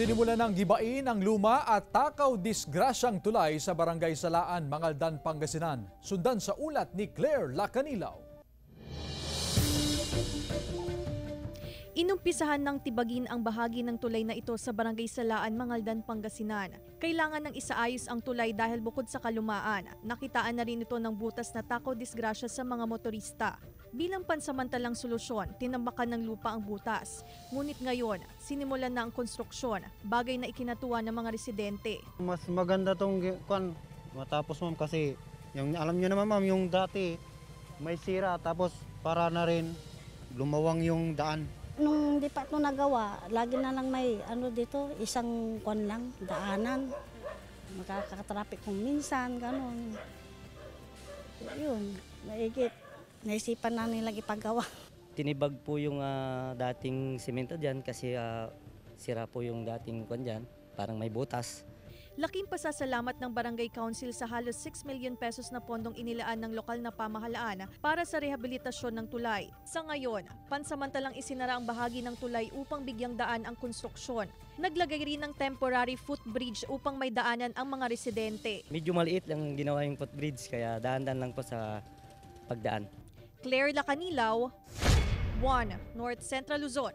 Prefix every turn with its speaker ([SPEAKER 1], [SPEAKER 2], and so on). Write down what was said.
[SPEAKER 1] Sinimula ng gibain ang luma at takaw disgrasyang tulay sa Barangay Salaan, Mangaldan, Pangasinan. Sundan sa ulat ni Claire Lacanilaw.
[SPEAKER 2] Inumpisahan ng tibagin ang bahagi ng tulay na ito sa Barangay Salaan, Mangaldan, Pangasinan. Kailangan ng isaayos ang tulay dahil bukod sa kalumaan, nakitaan na rin ito ng butas na takaw disgrasya sa mga motorista. Bilang pansamantalang solusyon, tinambakan ng lupa ang butas. Ngunit ngayon, sinimulan na ang konstruksyon, bagay na ikinatuwa ng mga residente.
[SPEAKER 3] Mas maganda tong matapos ma'am kasi yung alam niyo naman ma'am yung dati may sira tapos para na rin lumawang yung daan.
[SPEAKER 4] Nung di pa ito nagawa, lagi na lang may dito, isang lang, daanan. Makakatraffic kung minsan, gano'n. Yun, maigit. Naisipan na nilang ipagawa.
[SPEAKER 5] Tinibag po yung dating simento dyan kasi sira po yung dating dyan, parang may butas.
[SPEAKER 2] Laking pasasalamat ng Barangay Council sa halos 6 million pesos na pondong inilaan ng lokal na pamahalaan para sa rehabilitasyon ng tulay. Sa ngayon, pansamantalang isinara ang bahagi ng tulay upang bigyang daan ang konstruksyon. Naglagay rin ng temporary footbridge upang may daanan ang mga residente.
[SPEAKER 5] Medyo maliit lang ginawa yung footbridge kaya dahan-dahan lang po sa pagdaan.
[SPEAKER 2] Claire Lacanilaw, 1 North Central Luzon.